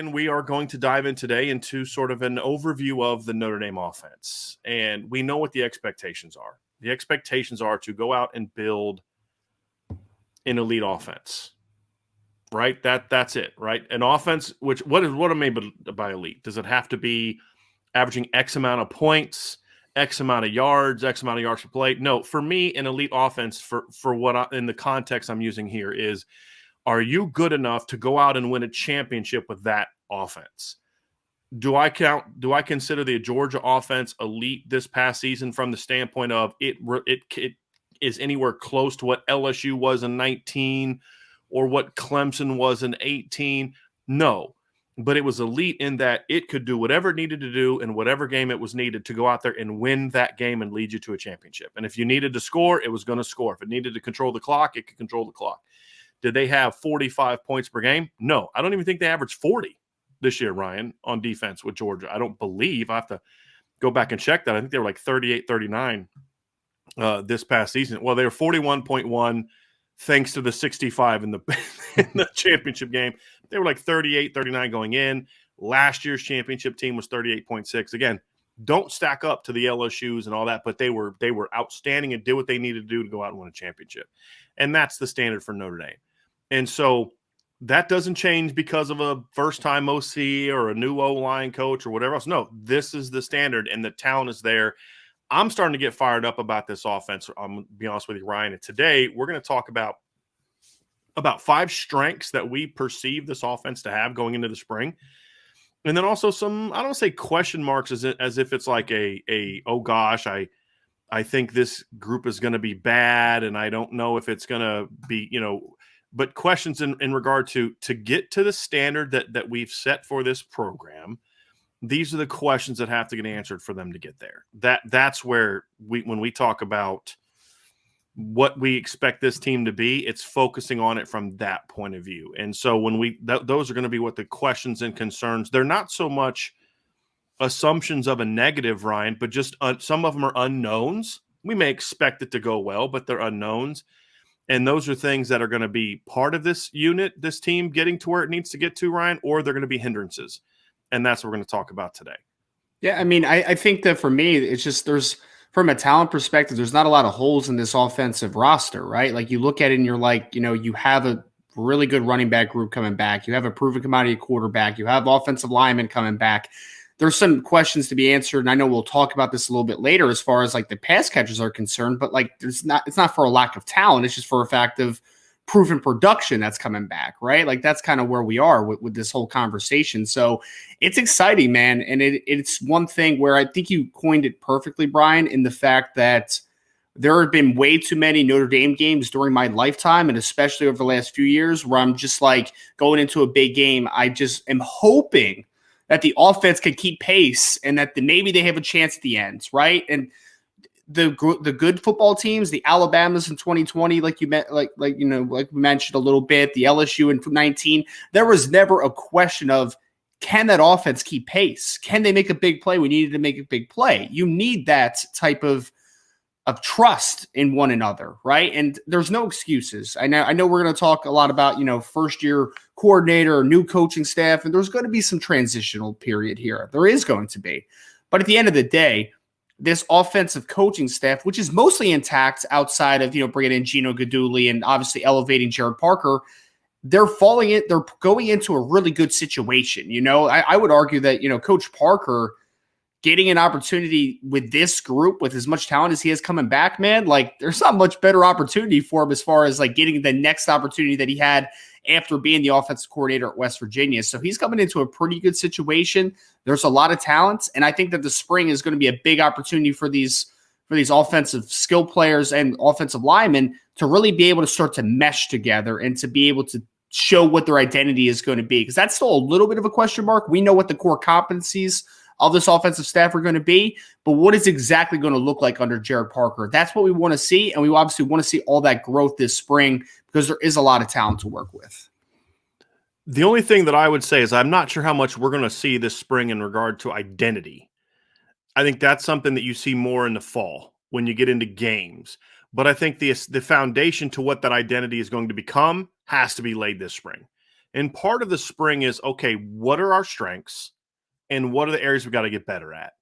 Ryan, we are going to dive in today into sort of an overview of the Notre Dame offense. And we know what the expectations are. The expectations are to go out and build an elite offense, right? That's it, right? An offense, what I mean by elite? Does it have to be averaging X amount of points, X amount of yards per play? No, for me, an elite offense for what in the context I'm using here is, are you good enough to go out and win a championship with that offense? Do I consider the Georgia offense elite this past season from the standpoint of it is anywhere close to what LSU was in 19 or what Clemson was in 18? No, but it was elite in that it could do whatever it needed to do in whatever game it was needed to go out there and win that game and lead you to a championship. And if you needed to score, it was going to score. If it needed to control the clock, it could control the clock. Did they have 45 points per game? No, I don't even think they averaged 40 this year, Ryan, on defense with Georgia. I don't believe. I have to go back and check that. I think they were like 38, 39 this past season. Well, they were 41.1 thanks to the 65 in the championship game. They were like 38, 39 going in. Last year's championship team was 38.6. Again, don't stack up to the LSUs and all that, but they were outstanding and did what they needed to do to go out and win a championship. And that's the standard for Notre Dame. And so that doesn't change because of a first-time OC or a new O-line coach or whatever else. No, this is the standard, and the talent is there. I'm starting to get fired up about this offense. I'm going to be honest with you, Ryan. And today we're going to talk about 5 strengths that we perceive this offense to have going into the spring. And then also some, I don't say question marks as if it's like oh gosh, I think this group is going to be bad and I don't know if it's going to be, but questions in regard to get to the standard that we've set for this program. These are the questions that have to get answered for them to get there. That's where when we talk about what we expect this team to be, it's focusing on it from that point of view. And so when those are going to be what the questions and concerns, they're not so much assumptions of a negative, Ryan, but just some of them are unknowns. We may expect it to go well, but they're unknowns. And those are things that are going to be part of this unit, this team getting to where it needs to get to, Ryan, or they're going to be hindrances. And that's what we're going to talk about today. Yeah, I mean, I think that for me, it's just from a talent perspective, there's not a lot of holes in this offensive roster, right? Like you look at it and you're like, you have a really good running back group coming back. You have a proven commodity quarterback. You have offensive linemen coming back. There's some questions to be answered, and I know we'll talk about this a little bit later as far as like the pass catchers are concerned, but like it's not for a lack of talent. It's just for a fact of proven production that's coming back, right? Like that's kind of where we are with this whole conversation. So it's exciting, man. And it's one thing where I think you coined it perfectly, Brian, in the fact that there have been way too many Notre Dame games during my lifetime, and especially over the last few years, where I'm just like going into a big game. I just am hoping that the offense can keep pace and that maybe they have a chance at the end, right? And the good football teams, the Alabamas in 2020, like we mentioned a little bit, the LSU in 19, there was never a question of, can that offense keep pace? Can they make a big play? We needed to make a big play. You need that type of trust in one another, right? And there's no excuses. I know we're going to talk a lot about, first year coordinator, new coaching staff, and there's going to be some transitional period here. There is going to be. But at the end of the day, this offensive coaching staff, which is mostly intact outside of, bringing in Gino Guidugli and obviously elevating Jared Parker, they're going into a really good situation. I would argue that, Coach Parker getting an opportunity with this group, with as much talent as he has coming back, man, like there's not much better opportunity for him as far as like getting the next opportunity that he had after being the offensive coordinator at West Virginia. So he's coming into a pretty good situation. There's a lot of talent. And I think that the spring is going to be a big opportunity for these offensive skill players and offensive linemen to really be able to start to mesh together and to be able to show what their identity is going to be. Because that's still a little bit of a question mark. We know what the core competencies of this offensive staff are going to be, but what is exactly going to look like under Jared Parker? That's what we want to see, and we obviously want to see all that growth this spring because there is a lot of talent to work with. The only thing that I would say is I'm not sure how much we're going to see this spring in regard to identity. I think that's something that you see more in the fall when you get into games. But I think the foundation to what that identity is going to become has to be laid this spring. And part of the spring is, okay, what are our strengths and what are the areas we got to get better at?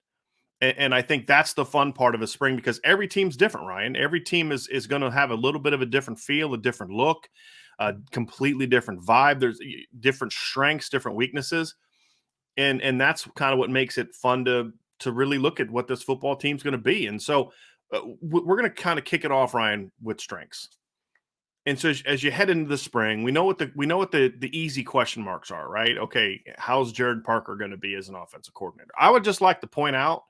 And I think that's the fun part of a spring because every team's different, Ryan. Every team is going to have a little bit of a different feel, a different look, a completely different vibe. There's different strengths, different weaknesses. And that's kind of what makes it fun to really look at what this football team's going to be. And so we're going to kind of kick it off, Ryan, with strengths. And so as you head into the spring, we know what the easy question marks are, right? Okay, how's Jared Parker going to be as an offensive coordinator? I would just like to point out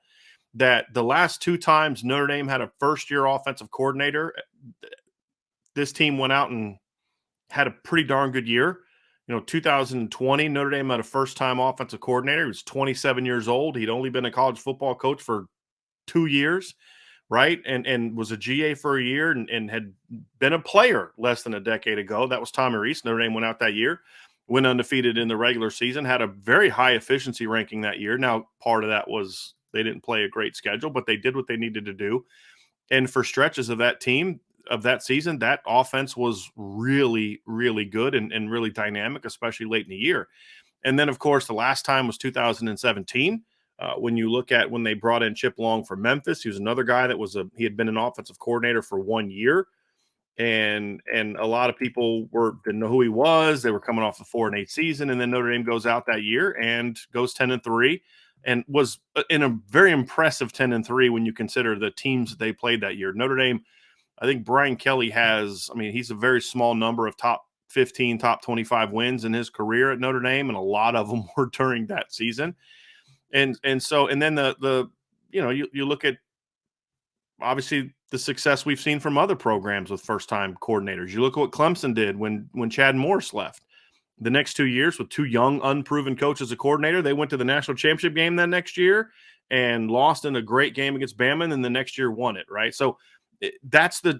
that the last 2 times Notre Dame had a first-year offensive coordinator, this team went out and had a pretty darn good year. 2020, Notre Dame had a first-time offensive coordinator. He was 27 years old. He'd only been a college football coach for 2 years, right? And was a GA for a year and had been a player less than a decade ago. That was Tommy Rees. Notre Dame went out that year, went undefeated in the regular season, had a very high efficiency ranking that year. Now, part of that was they didn't play a great schedule, but they did what they needed to do. And for stretches of that team, of that season, that offense was really, really good and really dynamic, especially late in the year. And then, of course, the last time was 2017. When you look at when they brought in Chip Long from Memphis, he was another guy that he had been an offensive coordinator for 1 year. And a lot of people didn't know who he was. They were coming off the 4-8 season. And then Notre Dame goes out that year and goes 10-3. And was in a very impressive 10-3 when you consider the teams that they played that year. Notre Dame, I think Brian Kelly he's a very small number of top 15, top 25 wins in his career at Notre Dame, and a lot of them were during that season. And then you look at obviously the success we've seen from other programs with first-time coordinators. You look at what Clemson did when Chad Morris left. The next 2 years with 2 young, unproven coaches as a coordinator, they went to the national championship game that next year and lost in a great game against Bama, and then the next year won it, right? So that's the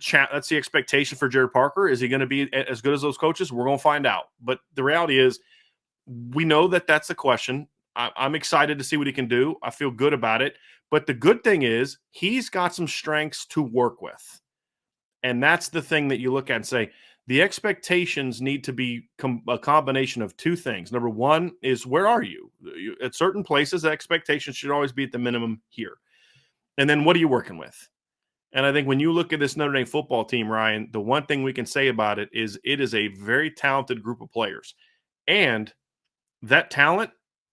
expectation for Jared Parker. Is he going to be as good as those coaches? We're going to find out. But the reality is we know that that's the question. I'm excited to see what he can do. I feel good about it. But the good thing is he's got some strengths to work with. And that's the thing that you look at and say, the expectations need to be a combination of 2 things. Number one is, where are you? At certain places, the expectations should always be at the minimum here. And then what are you working with? And I think when you look at this Notre Dame football team, Ryan, the one thing we can say about it is a very talented group of players. And that talent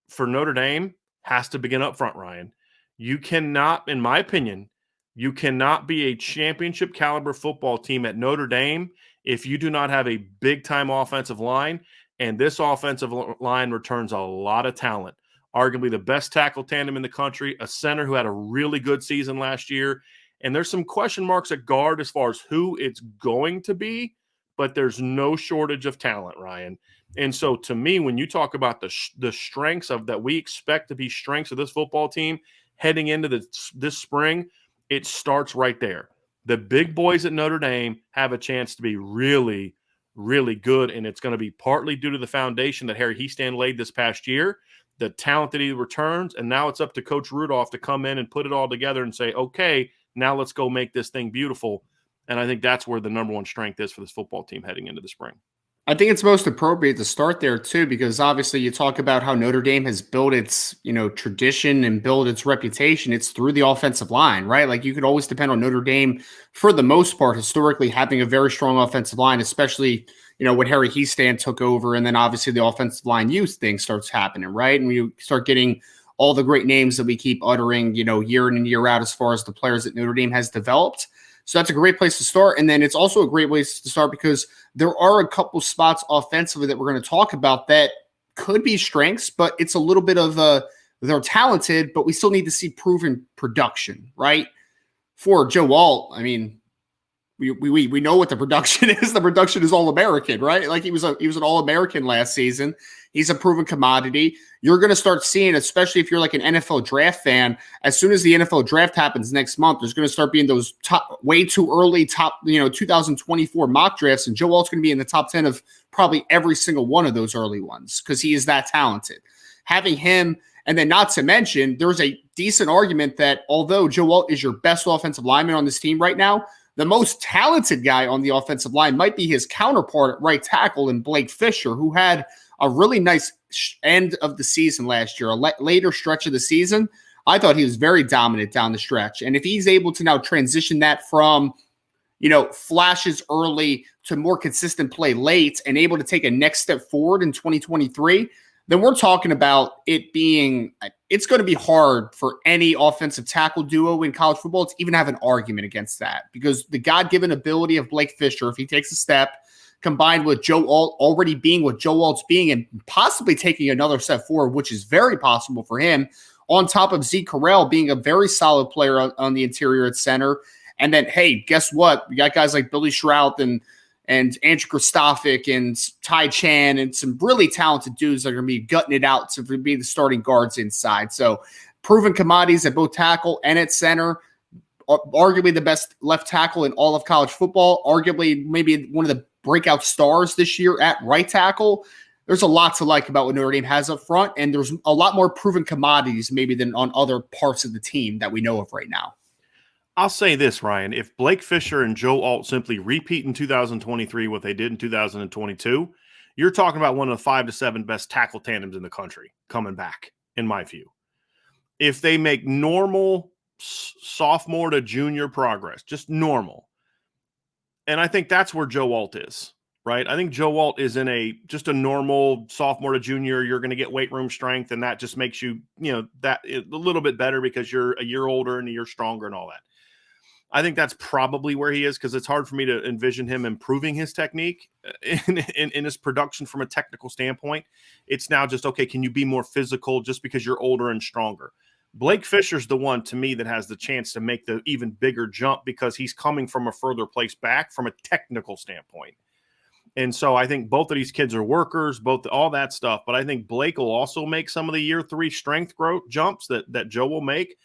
for Notre Dame has to begin up front, Ryan. You cannot, in my opinion, you cannot be a championship caliber football team at Notre Dame if you do not have a big-time offensive line, and this offensive line returns a lot of talent. Arguably the best tackle tandem in the country, a center who had a really good season last year, and there's some question marks at guard as far as who it's going to be, but there's no shortage of talent, Ryan. And so to me, when you talk about the strengths of that we expect to be strengths of this football team heading into this spring, it starts right there. The big boys at Notre Dame have a chance to be really, really good, and it's going to be partly due to the foundation that Harry Hiestand laid this past year, the talent that he returns, and now it's up to Coach Rudolph to come in and put it all together and say, okay, now let's go make this thing beautiful. And I think that's where the number one strength is for this football team heading into the spring. I think it's most appropriate to start there too, because obviously you talk about how Notre Dame has built its, tradition and built its reputation. It's through the offensive line, right? Like you could always depend on Notre Dame for the most part, historically having a very strong offensive line, especially, when Harry Hiestand took over. And then obviously the offensive line youth thing starts happening, right? And you start getting all the great names that we keep uttering, year in and year out as far as the players that Notre Dame has developed. So that's a great place to start. And then it's also a great place to start because there are a couple spots offensively that we're going to talk about that could be strengths, but it's a little bit of they're talented, but we still need to see proven production, right? For Joe Alt, we know what the production is. The production is All-American, right? Like he was an All-American last season. He's a proven commodity. You're going to start seeing, especially if you're like an NFL draft fan, as soon as the NFL draft happens next month, there's going to start being those way too early 2024 mock drafts, and Joe Alt's going to be in the top 10 of probably every single one of those early ones because he is that talented. Having him, and then not to mention, there's a decent argument that although Joe Alt is your best offensive lineman on this team right now, the most talented guy on the offensive line might be his counterpart at right tackle in Blake Fisher, who had a really nice end of the season last year, a later stretch of the season. I thought he was very dominant down the stretch. And if he's able to now transition that from, flashes early to more consistent play late and able to take a next step forward in 2023, then we're talking about it's going to be hard for any offensive tackle duo in college football to even have an argument against that, because the God-given ability of Blake Fisher, if he takes a step, combined with Joe Alt already being what Joe Alt's being and possibly taking another step forward, which is very possible for him, on top of Zeke Correll being a very solid player on the interior at center. And then, hey, guess what? We got guys like Billy Shrout and Andrew Kristofic and Ty Chan and some really talented dudes that are going to be gutting it out to be the starting guards inside. So proven commodities at both tackle and at center. Arguably the best left tackle in all of college football. Arguably maybe one of the breakout stars this year at right tackle. There's a lot to like about what Notre Dame has up front, and there's a lot more proven commodities maybe than on other parts of the team that we know of right now. I'll say this, Ryan. If Blake Fisher and Joe Alt simply repeat in 2023 what they did in 2022, you're talking about one of the 5 to 7 best tackle tandems in the country coming back, in my view. If they make normal sophomore to junior progress, just normal, and I think that's where Joe Alt is, right? I think Joe Alt is in just a normal sophomore to junior. You're going to get weight room strength, and that just makes you, that a little bit better because you're a year older and a year stronger and all that. I think that's probably where he is, because it's hard for me to envision him improving his technique in his production from a technical standpoint. It's now just, okay, can you be more physical just because you're older and stronger? Blake Fisher's the one, to me, that has the chance to make the even bigger jump because he's coming from a further place back from a technical standpoint. And so I think both of these kids are workers, all that stuff. But I think Blake will also make some of the year 3 strength growth jumps that Joe will make.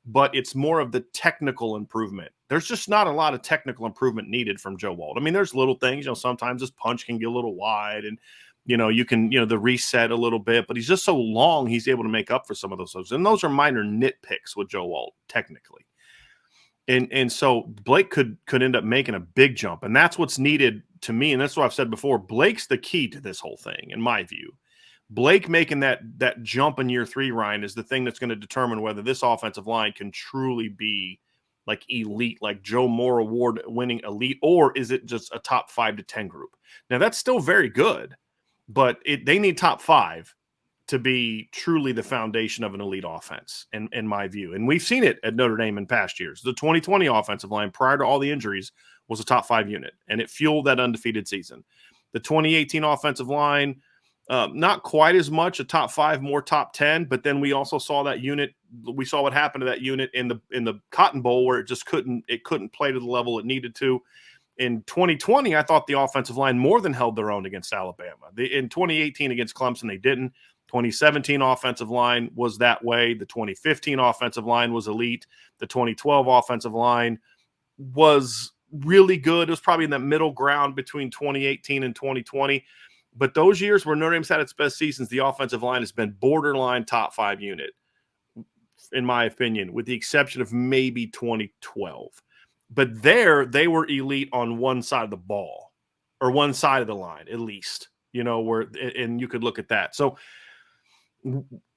But it's more of the technical improvement. There's just not a lot of technical improvement needed from Joe Alt. I mean, there's little things, sometimes his punch can get a little wide and, you can, the reset a little bit, but he's just so long, he's able to make up for some of those. And those are minor nitpicks with Joe Alt, technically. And so Blake could end up making a big jump. And that's what's needed to me. And that's what I've said before. Blake's the key to this whole thing, in my view. Blake making that jump in year 3, Ryan, is the thing that's going to determine whether this offensive line can truly be like elite, like Joe Moore Award winning elite, or is it just a top 5 to 10 group? Now, that's still very good, but they need top 5 to be truly the foundation of an elite offense, in my view. And we've seen it at Notre Dame in past years. The 2020 offensive line, prior to all the injuries, was a top 5 unit, and it fueled that undefeated season. The 2018 offensive line, not quite as much a top 5, more top 10, but then we also saw that unit. We saw what happened to that unit in the Cotton Bowl, where it just couldn't play to the level it needed to. In 2020, I thought the offensive line more than held their own against Alabama. In 2018 against Clemson, they didn't. 2017 offensive line was that way. The 2015 offensive line was elite. The 2012 offensive line was really good. It was probably in that middle ground between 2018 and 2020. But those years where Notre Dame's had its best seasons, the offensive line has been borderline top 5 unit, in my opinion, with the exception of maybe 2012. But they were elite on one side of the ball, or one side of the line, at least, and you could look at that. So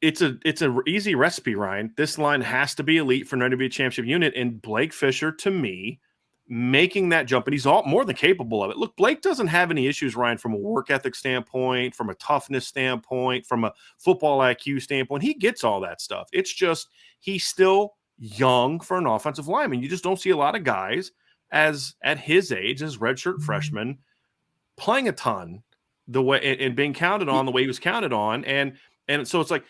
it's an easy recipe, Ryan. This line has to be elite for Notre Dame to be a championship unit. And Blake Fisher, to me, making that jump, and he's more than capable of it. Look, Blake doesn't have any issues, Ryan, from a work ethic standpoint, from a toughness standpoint, from a football IQ standpoint. He gets all that stuff. It's just he's still young for an offensive lineman. You just don't see a lot of guys at his age, as redshirt freshman, playing a ton the way and being counted on the way he was counted on. And so it's like,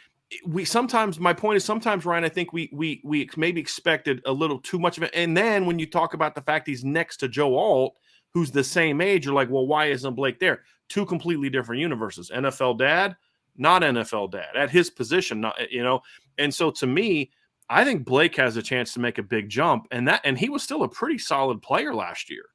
my point is sometimes, Ryan, I think we maybe expected a little too much of it. And then when you talk about the fact he's next to Joe Alt, who's the same age, you're like, well, why isn't Blake there? 2 completely different universes. NFL dad, not NFL dad, at his position, And so to me, I think Blake has a chance to make a big jump, and he was still a pretty solid player last year.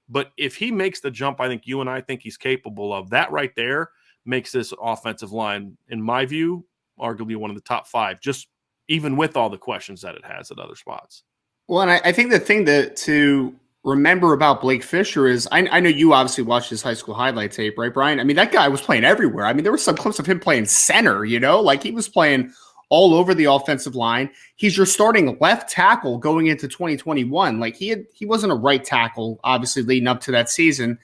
But if he makes the jump, I think you and I think he's capable of that. Right there makes this offensive line, in my view, arguably one of the top 5, just even with all the questions that it has at other spots. Well, and I think the thing to remember about Blake Fisher is I know you obviously watched his high school highlight tape, right, Brian? I mean, that guy was playing everywhere. I mean, there were some clips of him playing center, like he was playing all over the offensive line. He's your starting left tackle going into 2021. Like he wasn't a right tackle, obviously, leading up to that season.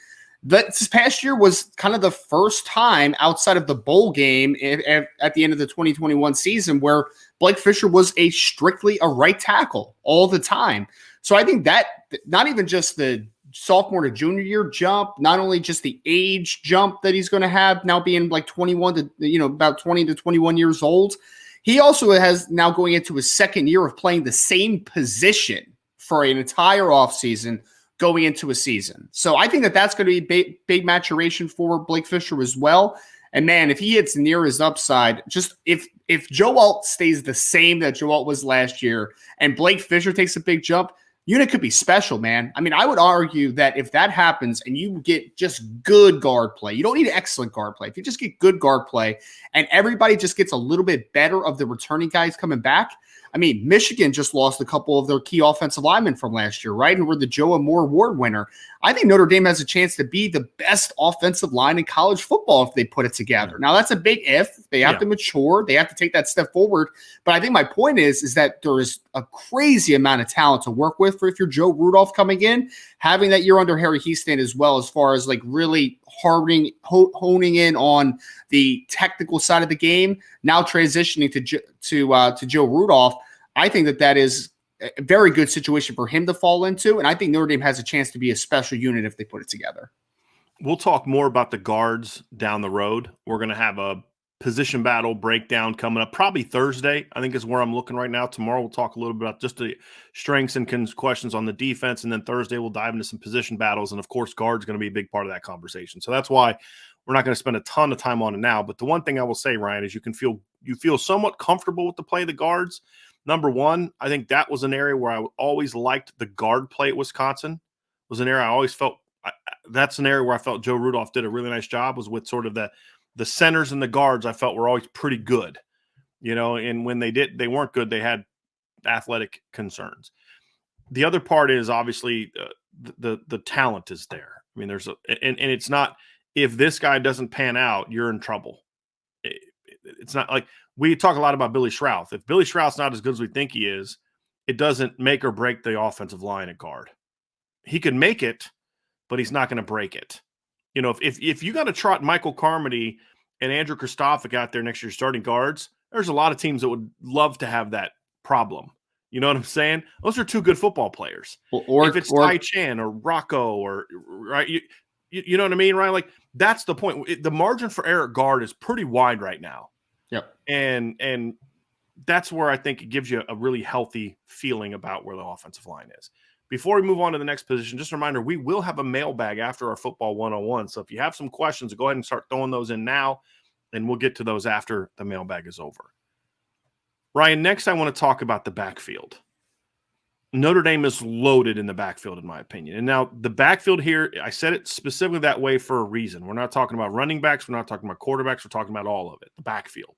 This past year was kind of the first time outside of the bowl game at the end of the 2021 season where Blake Fisher was strictly a right tackle all the time. So I think that not even just the sophomore to junior year jump, not only just the age jump that he's going to have now being like 21 to, about 20 to 21 years old. He also has now going into his second year of playing the same position for an entire offseason going into a season. So I think that that's going to be big maturation for Blake Fisher as well. And man, if he hits near his upside, just if Joe Alt stays the same that Joe Alt was last year and Blake Fisher takes a big jump, unit could be special, man. I mean, I would argue that if that happens and you get just good guard play, you don't need excellent guard play. If you just get good guard play and everybody just gets a little bit better of the returning guys coming back. I mean, Michigan just lost a couple of their key offensive linemen from last year, right? Who were the Joe Moore Award winner. I think Notre Dame has a chance to be the best offensive line in college football if they put it together. Now, that's a big if. They have to mature. They have to take that step forward. But I think my point is that there is a crazy amount of talent to work with for if you're Joe Rudolph coming in, having that year under Harry Hiestand as well, as far as like really honing in on the technical side of the game, now transitioning to Joe Rudolph. I think that is a very good situation for him to fall into, and I think Notre Dame has a chance to be a special unit if they put it together. We'll talk more about the guards down the road. We're going to have a position battle breakdown coming up probably Thursday, I think is where I'm looking right now. Tomorrow we'll talk a little bit about just the strengths and questions on the defense, and then Thursday we'll dive into some position battles, and of course guard's going to be a big part of that conversation. So that's why we're not going to spend a ton of time on it now. But the one thing I will say, Ryan, is you feel somewhat comfortable with the play of the guards. Number one, I think that was an area where I always liked the guard play at Wisconsin. It was an area I always felt that's an area where I felt Joe Rudolph did a really nice job, was with sort of the centers and the guards I felt were always pretty good, and when they weren't good, they had athletic concerns. The other part is obviously the talent is there. I mean, and it's not, if this guy doesn't pan out, you're in trouble. It's not like we talk a lot about Billy Schrauth. If Billy Schrauth's not as good as we think he is, it doesn't make or break the offensive line at guard. He can make it, but he's not going to break it. If you got to trot Michael Carmody and Andrew Kristofic out there next to your starting guards, there's a lot of teams that would love to have that problem. You know what I'm saying? Those are two good football players. Or if it's Tai Chan or Rocco or right, you know what I mean, right? Like that's the point. The margin for error at guard is pretty wide right now. Yep. And that's where I think it gives you a really healthy feeling about where the offensive line is. Before we move on to the next position, just a reminder, we will have a mailbag after our football 101. So if you have some questions, go ahead and start throwing those in now, and we'll get to those after the mailbag is over. Ryan, next I want to talk about the backfield. Notre Dame is loaded in the backfield, in my opinion. And now the backfield here, I said it specifically that way for a reason. We're not talking about running backs. We're not talking about quarterbacks. We're talking about all of it, the backfield.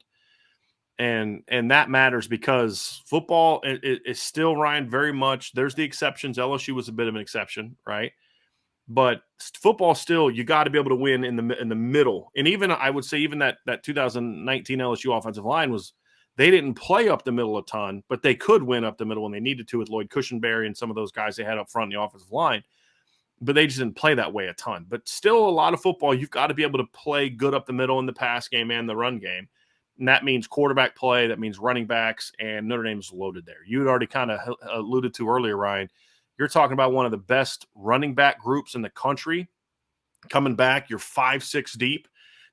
And that matters because football is still, Ryan, very much, there's the exceptions. LSU was a bit of an exception, right? But football still, you got to be able to win in the middle. And even, I would say, even that 2019 LSU offensive line they didn't play up the middle a ton, but they could win up the middle when they needed to with Lloyd Cushenberry and some of those guys they had up front in the offensive line. But they just didn't play that way a ton. But still, a lot of football, you've got to be able to play good up the middle in the pass game and the run game. And that means quarterback play. That means running backs, and Notre Dame's loaded there. You had already kind of alluded to earlier, Ryan. You're talking about one of the best running back groups in the country coming back. You're 5-6 deep.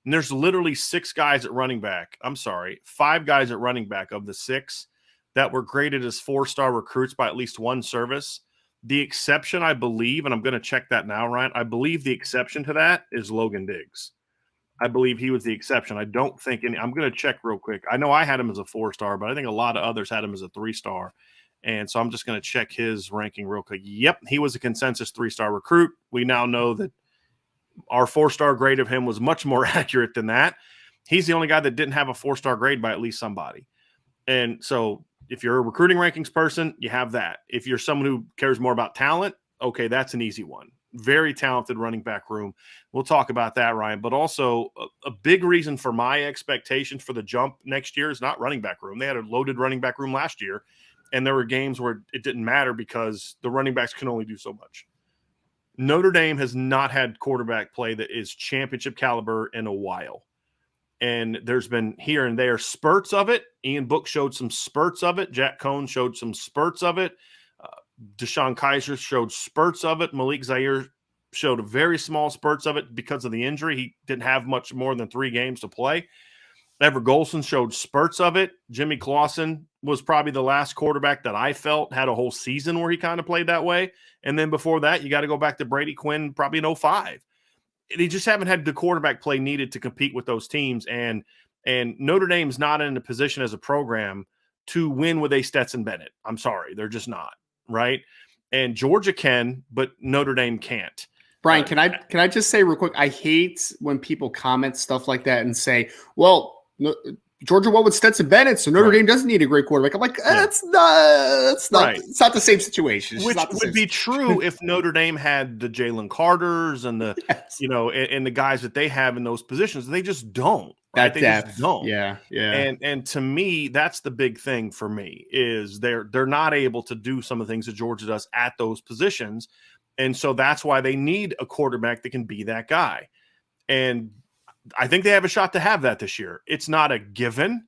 And there's literally 5 guys at running back of the 6 that were graded as 4-star recruits by at least one service. The exception, I believe, and I'm going to check that now, Ryan, I believe the exception to that is Logan Diggs. I believe he was the exception. I don't think any – I'm going to check real quick. I know I had him as a 4-star, but I think a lot of others had him as a 3-star. And so I'm just going to check his ranking real quick. Yep, he was a consensus 3-star recruit. We now know that our 4-star grade of him was much more accurate than that. He's the only guy that didn't have a 4-star grade by at least somebody. And so if you're a recruiting rankings person, you have that. If you're someone who cares more about talent, okay, that's an easy one. Very talented running back room. We'll talk about that, Ryan. But also a big reason for my expectations for the jump next year is not running back room. They had a loaded running back room last year, and there were games where it didn't matter because the running backs can only do so much. Notre Dame has not had quarterback play that is championship caliber in a while. And there's been here and there spurts of it. Ian Book showed some spurts of it. Jack Cohn showed some spurts of it. Deshaun Kaiser showed spurts of it. Malik Zaire showed a very small spurts of it because of the injury. He didn't have much more than 3 games to play. Everett Golson showed spurts of it. Jimmy Clausen was probably the last quarterback that I felt had a whole season where he kind of played that way. And then before that, you got to go back to Brady Quinn, probably in 05. They just haven't had the quarterback play needed to compete with those teams. And Notre Dame's not in a position as a program to win with a Stetson Bennett. I'm sorry. They're just not. Right. And Georgia can, but Notre Dame can't. Brian, can I just say real quick? I hate when people comment stuff like that and say, well, Georgia won with Stetson Bennett, so Notre Dame doesn't need a great quarterback. I'm like, that's not it's not the same situation. Which would be true if Notre Dame had the Jalen Carters and the and the guys that they have in those positions. They just don't. Right? They just don't. Yeah. And to me, that's the big thing for me is they're not able to do some of the things that Georgia does at those positions. And so that's why they need a quarterback that can be that guy. And I think they have a shot to have that this year. It's not a given.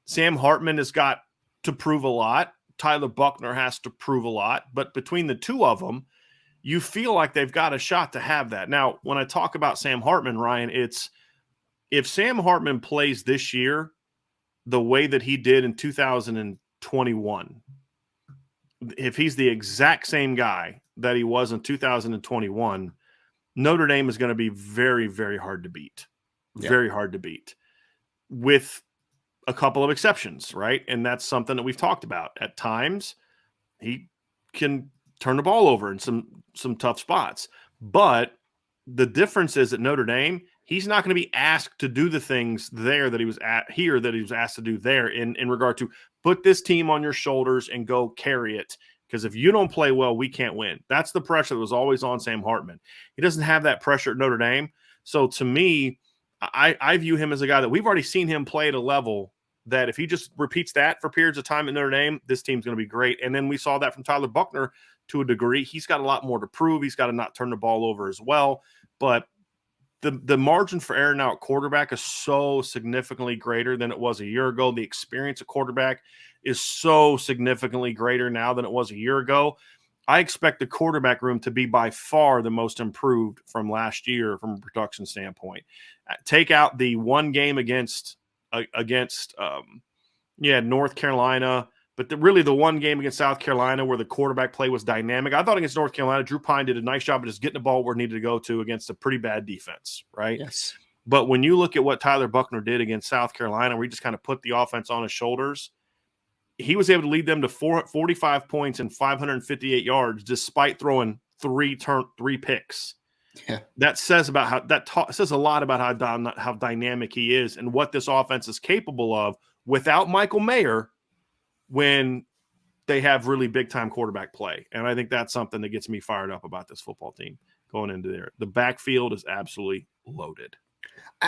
Sam Hartman has got to prove a lot. Tyler Buckner has to prove a lot. But between the two of them, you feel like they've got a shot to have that. Now, when I talk about Sam Hartman, Ryan, it's if Sam Hartman plays this year the way that he did in 2021, if he's the exact same guy that he was in 2021, Notre Dame is going to be very, very hard to beat. Very hard to beat with a couple of exceptions, right? And that's something that we've talked about. At times, he can turn the ball over in some tough spots. But the difference is at Notre Dame, he's not going to be asked to do the things there that he was at here that he was asked to do there in regard to put this team on your shoulders and go carry it. Because if you don't play well, we can't win. That's the pressure that was always on Sam Hartman. He doesn't have that pressure at Notre Dame. So to me, I view him as a guy that we've already seen him play at a level that if he just repeats that for periods of time at Notre Dame, this team's going to be great. And then we saw that from Tyler Buckner to a degree. He's got a lot more to prove. He's got to not turn the ball over as well. But the margin for error now at quarterback is so significantly greater than it was a year ago. The experience at quarterback is so significantly greater now than it was a year ago. I expect the quarterback room to be by far the most improved from last year from a production standpoint. Take out the one game against North Carolina, but really the one game against South Carolina where the quarterback play was dynamic. I thought against North Carolina, Drew Pine did a nice job of just getting the ball where it needed to go to against a pretty bad defense, right? Yes. But when you look at what Tyler Buckner did against South Carolina, where he just kind of put the offense on his shoulders, he was able to lead them to 45 points and 558 yards despite throwing three picks. Yeah. That says about says a lot about how dynamic he is and what this offense is capable of without Michael Mayer when they have really big time quarterback play. And I think that's something that gets me fired up about this football team going into there. The backfield is absolutely loaded.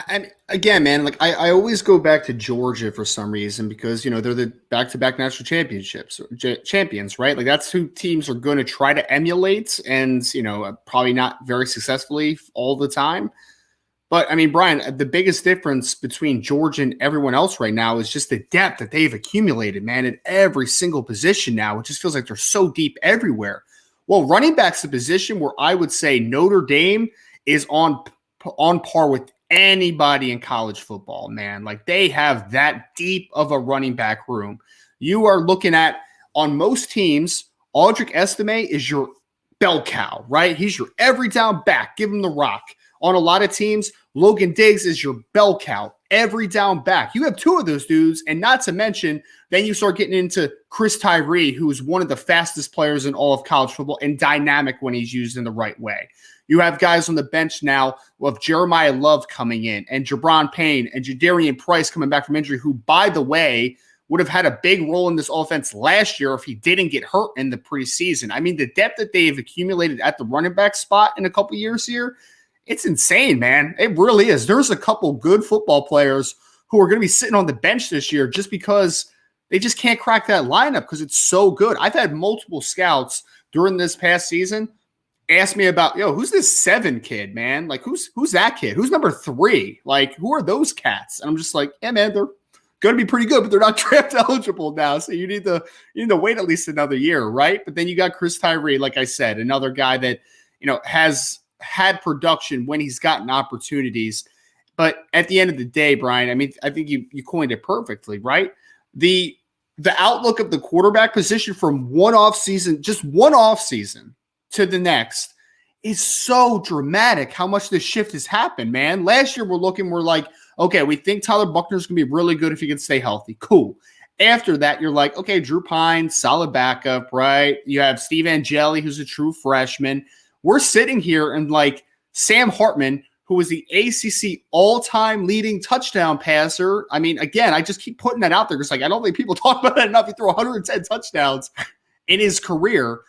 And again, man, like I always go back to Georgia for some reason because, they're the back-to-back national champions, right? Like that's who teams are going to try to emulate and, probably not very successfully all the time. But I mean, Brian, the biggest difference between Georgia and everyone else right now is just the depth that they've accumulated, man, at every single position now. It just feels like they're so deep everywhere. Well, running back's a position where I would say Notre Dame is on par with anybody in college football, man. Like they have that deep of a running back room. You are looking at, on most teams, Audric Estime is your bell cow, right? He's your every down back. Give him the rock. On a lot of teams, Logan Diggs is your bell cow, every down back. You have two of those dudes, and not to mention, then you start getting into Chris Tyree, who is one of the fastest players in all of college football and dynamic when he's used in the right way. You have guys on the bench now of Jeremiah Love coming in and Jabron Payne and Jadarian Price coming back from injury, who, by the way, would have had a big role in this offense last year if he didn't get hurt in the preseason. I mean, the depth that they've accumulated at the running back spot in a couple years here, it's insane, man. It really is. There's a couple good football players who are going to be sitting on the bench this year just because they just can't crack that lineup because it's so good. I've had multiple scouts during this past season ask me about, who's this 7 kid, man? Like, who's that kid? Who's number 3? Like, who are those cats? And I'm just like, yeah, man, they're going to be pretty good, but they're not draft eligible now. So you need to wait at least another year, right? But then you got Chris Tyree, like I said, another guy that, has had production when he's gotten opportunities. But at the end of the day, Brian, I mean, I think you coined it perfectly, right? The outlook of the quarterback position from one off season to the next is so dramatic how much this shift has happened, man. Last year we're like, okay, we think Tyler Buckner's going to be really good if he can stay healthy. Cool. After that, you're like, okay, Drew Pine, solid backup, right? You have Steve Angeli, who's a true freshman. We're sitting here and like Sam Hartman, who was the ACC all-time leading touchdown passer. I mean, again, I just keep putting that out there because, like, I don't think people talk about that enough. He threw 110 touchdowns in his career.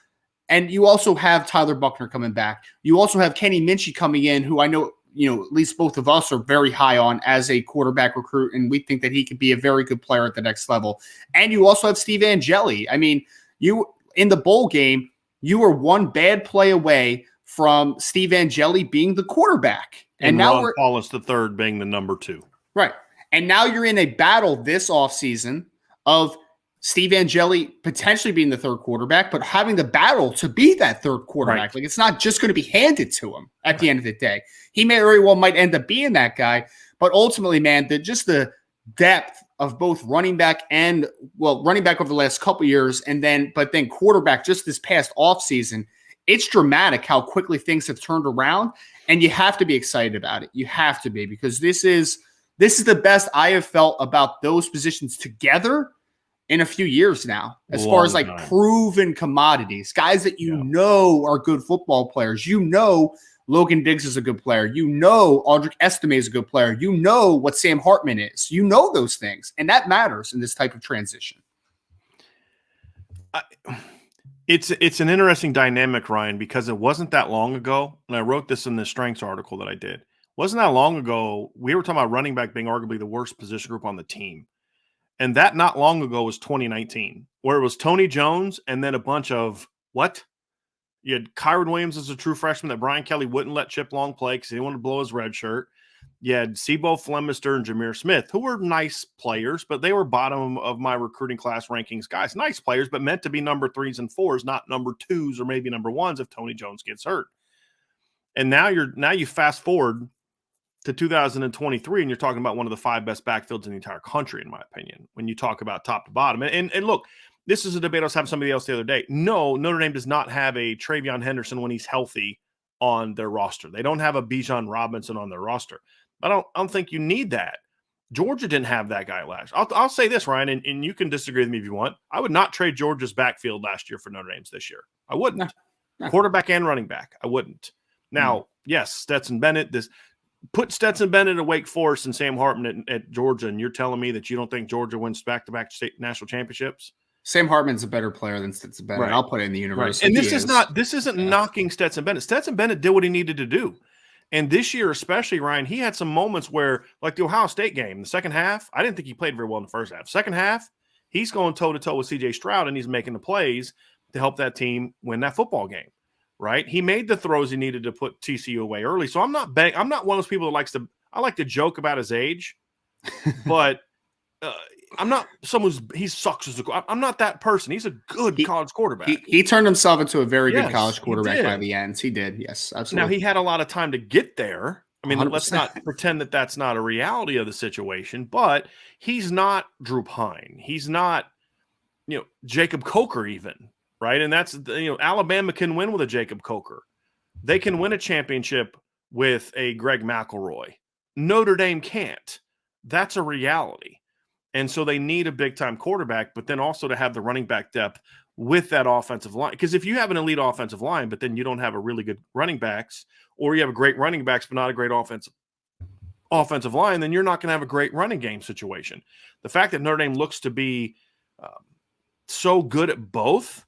And you also have Tyler Buckner coming back. You also have Kenny Minchie coming in, who I know, at least both of us are very high on as a quarterback recruit, and we think that he could be a very good player at the next level. And you also have Steve Angeli. I mean, you in the bowl game, you were one bad play away from Steve Angeli being the quarterback. And now Ron Paulus III being the number 2. Right. And now you're in a battle this offseason of Steve Angeli potentially being the third quarterback, but having the battle to be that third quarterback. Right. Like, it's not just going to be handed to him at the end of the day. He very well might end up being that guy. But ultimately, man, the depth of both running back over the last couple of years, but then quarterback just this past offseason, it's dramatic how quickly things have turned around, and you have to be excited about it. You have to be, because this is the best I have felt about those positions together in a few years now, as far as like proven commodities, guys that are good football players. Logan Diggs is a good player. Audric Estime is a good player. What Sam Hartman is. Those things, and that matters in this type of transition. It's an interesting dynamic, Ryan, because it wasn't that long ago, and I wrote this in the strengths article that I did. Wasn't that long ago, we were talking about running back being arguably the worst position group on the team. And that not long ago was 2019, where it was Tony Jones and then a bunch of what? You had Kyron Williams as a true freshman that Brian Kelly wouldn't let Chip Long play because he didn't want to blow his red shirt. You had Sebo Flemister and Jameer Smith, who were nice players, but they were bottom of my recruiting class rankings guys. Nice players, but meant to be number 3s and 4s, not number 2s or maybe number 1s if Tony Jones gets hurt. And now you fast forward to 2023, and you're talking about one of the 5 best backfields in the entire country, in my opinion, when you talk about top to bottom. And look, this is a debate I was having somebody else the other day. No, Notre Dame does not have a Travion Henderson when he's healthy on their roster. They don't have a Bijan Robinson on their roster. I don't think you need that. Georgia didn't have that guy last year. I'll say this, Ryan, and you can disagree with me if you want. I would not trade Georgia's backfield last year for Notre Dame's this year. I wouldn't. No. Quarterback and running back, I wouldn't. Now, yes, Stetson Bennett, put Stetson Bennett at Wake Forest and Sam Hartman at Georgia, and you're telling me that you don't think Georgia wins back-to-back state national championships? Sam Hartman's a better player than Stetson Bennett. Right. I'll put it in the universe. Right. And this isn't knocking Stetson Bennett. Stetson Bennett did what he needed to do. And this year, especially, Ryan, he had some moments where, like the Ohio State game, the second half, I didn't think he played very well in the first half. Second half, he's going toe-to-toe with C.J. Stroud, and he's making the plays to help that team win that football game, right? He made the throws he needed to put TCU away early. So I'm not one of those people that I like to joke about his age, but I'm not someone he sucks as I'm not that person. He's a good college quarterback. He turned himself into a very good college quarterback by the end. He did. Yes, absolutely. Now, he had a lot of time to get there. I mean, 100%. Let's not pretend that that's not a reality of the situation, but he's not Drew Pine. He's not, Jacob Coker even, right? And that's, Alabama can win with a Jacob Coker. They can win a championship with a Greg McElroy. Notre Dame can't. That's a reality. And so they need a big-time quarterback, but then also to have the running back depth with that offensive line. Because if you have an elite offensive line, but then you don't have a really good running backs, or you have a great running backs, but not a great offensive offensive line, then you're not going to have a great running game situation. The fact that Notre Dame looks to be so good at both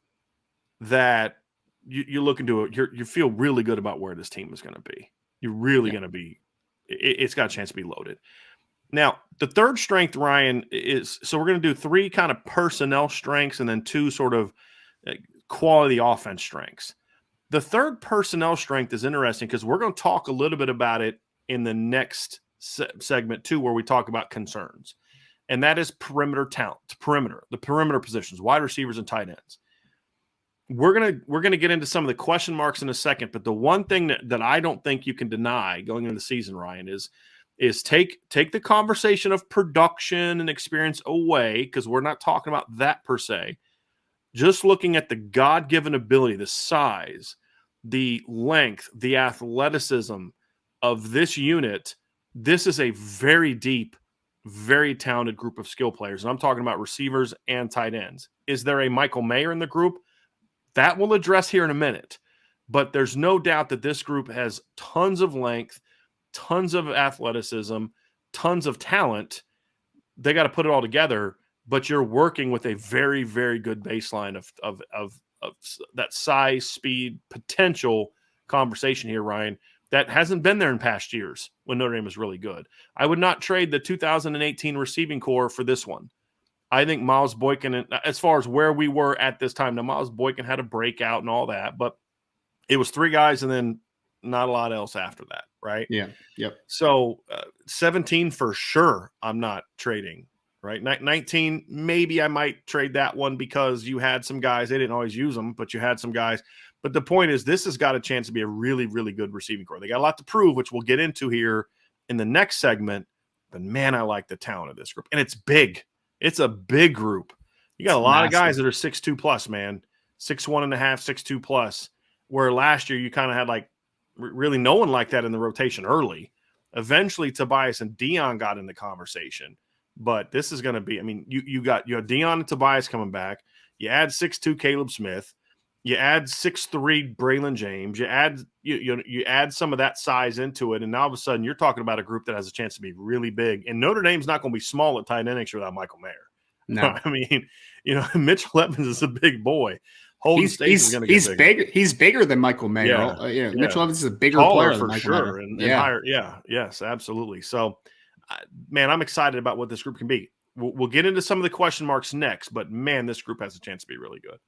that you look into it, you feel really good about where this team is going to be. You're really going to be – it's got a chance to be loaded. Now, the third strength, Ryan, is – so we're going to do 3 kind of personnel strengths and then 2 sort of quality offense strengths. The third personnel strength is interesting because we're going to talk a little bit about it in the next segment too, where we talk about concerns. And that is perimeter talent, the perimeter positions, wide receivers and tight ends. We're gonna get into some of the question marks in a second, but the one thing that I don't think you can deny going into the season, Ryan, is take the conversation of production and experience away, because we're not talking about that per se. Just looking at the God-given ability, the size, the length, the athleticism of this unit, this is a very deep, very talented group of skill players. And I'm talking about receivers and tight ends. Is there a Michael Mayer in the group? That we'll address here in a minute. But there's no doubt that this group has tons of length, tons of athleticism, tons of talent. They got to put it all together, but you're working with a very, very good baseline of that size, speed, potential conversation here, Ryan, that hasn't been there in past years when Notre Dame was really good. I would not trade the 2018 receiving core for this one. I think Miles Boykin, as far as where we were at this time, now Miles Boykin had a breakout and all that, but it was 3 guys and then not a lot else after that, right? Yeah, yep. So 17 for sure I'm not trading, right? 19, maybe I might trade that one because you had some guys, they didn't always use them, but you had some guys. But the point is, this has got a chance to be a really, really good receiving core. They got a lot to prove, which we'll get into here in the next segment. But, man, I like the talent of this group. And it's big. It's a big group. You got a lot of guys that are 6'2 plus, man. 6'1.5", 6'2 plus, where last year you kind of had like really no one like that in the rotation early. Eventually, Tobias and Dion got in the conversation. But this is going to be, I mean, you have Dion and Tobias coming back. You add 6'2 Caleb Smith. You add 6'3 Braylon James. You add some of that size into it, and now all of a sudden you're talking about a group that has a chance to be really big. And Notre Dame's not going to be small at tight end next year without Michael Mayer. No, I mean, Mitchell Evans is a big boy. Holden State is going to get bigger. He's bigger than Michael Mayer. Yeah. Mitchell Evans is a bigger taller player for than sure, Mayer. and higher. Yeah, yes, absolutely. So, man, I'm excited about what this group can be. We'll get into some of the question marks next, but man, this group has a chance to be really good.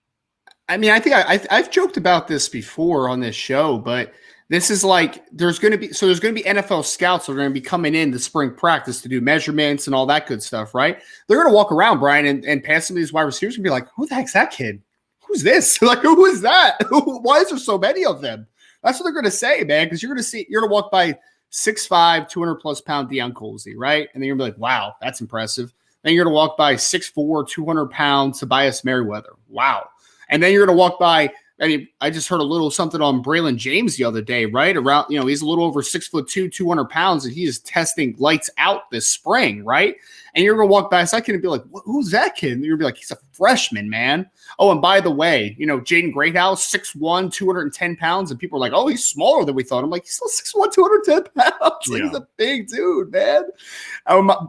I mean, I think I've joked about this before on this show, but this is like there's going to be NFL scouts that are going to be coming in to spring practice to do measurements and all that good stuff, right? They're going to walk around, Brian, and pass some of these wide receivers and be like, "Who the heck's that kid? Who's this? Like, who is that? Why is there so many of them?" That's what they're going to say, man, because you're going to walk by 6'5", 200+ pound Deion Colsey, right? And then you're going to be like, "Wow, that's impressive." Then you're going to walk by 6'4", 200 pound Tobias Merriweather. Wow. And then you're going to walk by, I just heard a little something on Braylon James the other day, right? Around, he's a little over 6'2", 200 pounds, and he is testing lights out this spring, right? And you're going to walk by a second and be like, who's that kid? And you're going to be like, he's a freshman, man. Oh, and by the way, Jaden Greathouse, 6'1", 210 pounds, and people are like, oh, he's smaller than we thought. I'm like, he's still 6'1", 210 pounds. Like, he's a big dude, man.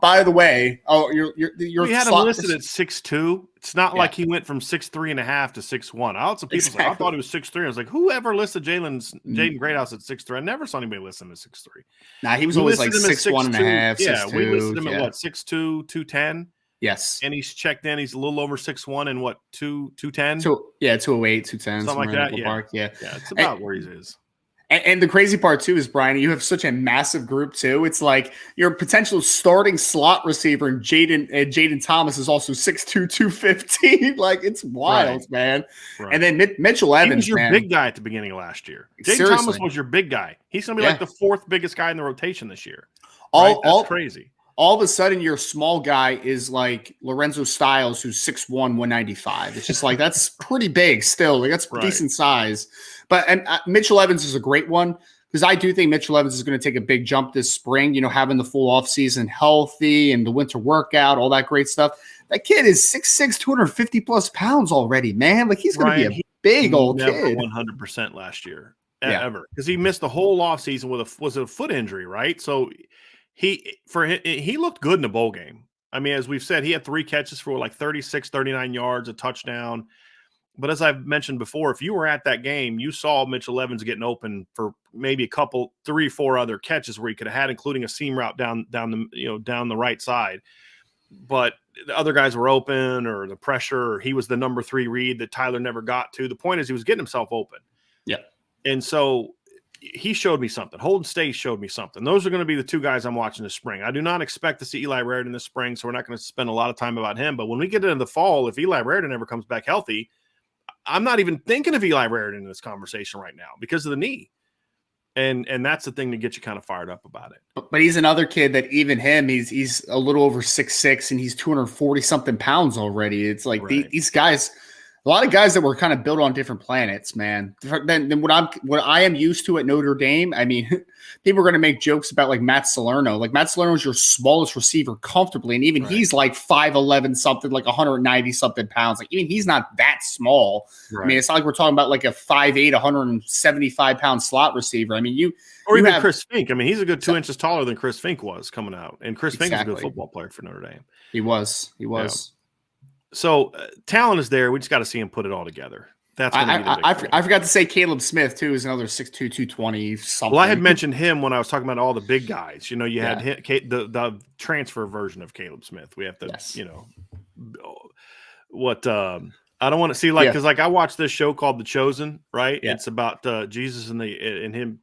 By the way, we had him listed at 6'2". It's not like he went from 6'3.5" to 6'1". I had some people say, I thought he was 6'3". I was like, whoever listed Jaden Greathouse at 6'3"? I never saw anybody list him at 6'3". Nah, he was always like 6'1.5", Yeah, 6'2". We listed him at what, 6'2", 210? Yes. And he's checked in. He's a little over 6'1" and what, 210? 208, 210. Something like that. Yeah, it's about where he is. And the crazy part, too, is, Brian, you have such a massive group, too. It's like your potential starting slot receiver and Jaden Thomas is also 6'2", 215. Like, it's wild, man. Right. And then Mitchell Evans, he was your big guy at the beginning of last year. Jaden Thomas was your big guy. He's going to be like the 4th biggest guy in the rotation this year. That's crazy. All of a sudden, your small guy is like Lorenzo Styles, who's 6'1", 195. It's just like, that's pretty big still. Like, that's decent size. But Mitchell Evans is a great one because I do think Mitchell Evans is going to take a big jump this spring, having the full offseason healthy and the winter workout, all that great stuff. That kid is 6'6", 250+ pounds already, man. Like, he's going to be a big old kid. 100% last year, ever. Because he missed the whole offseason with a foot injury, right? So he looked good in the bowl game. I mean, as we've said, he had 3 catches for like 36, 39 yards, a touchdown. But as I've mentioned before, if you were at that game, you saw Mitchell Evans getting open for maybe a couple, 3, 4 other catches where he could have had, including a seam route down the right side. But the other guys were open, or the pressure, or he was the number 3 read that Tyler never got to. The point is he was getting himself open. Yeah. And so he showed me something. Holden Stace showed me something. Those are going to be the 2 guys I'm watching this spring. I do not expect to see Eli Raridan this spring, so we're not going to spend a lot of time about him. But when we get into the fall, if Eli Raridan ever comes back healthy, I'm not even thinking of Eli Raridan in this conversation right now because of the knee. And that's the thing to get you kind of fired up about it. But he's another kid that even him, he's a little over 6'6", and he's 240 something pounds already. It's like these guys, a lot of guys that were kind of built on different planets, man. Than what I am used to at Notre Dame. I mean, people are going to make jokes about like Matt Salerno. Like Matt Salerno is your smallest receiver comfortably, and even he's like 5'11" something, like 190 something pounds. Like even he's not that small. Right. I mean, it's not like we're talking about like a 5'8", 175 pound slot receiver. I mean, even Chris Fink. I mean, he's a good 2 inches taller than Chris Fink was coming out, and Chris Fink is a good football player for Notre Dame. He was. Yeah. So talent is there. We just got to see him put it all together. That's I forgot to say Caleb Smith too is another 6'2", 220 something. Well, I had mentioned him when I was talking about all the big guys. You know, you had the transfer version of Caleb Smith. We have to, I don't want to see because I watched this show called The Chosen. Right? Yeah. It's about Jesus and him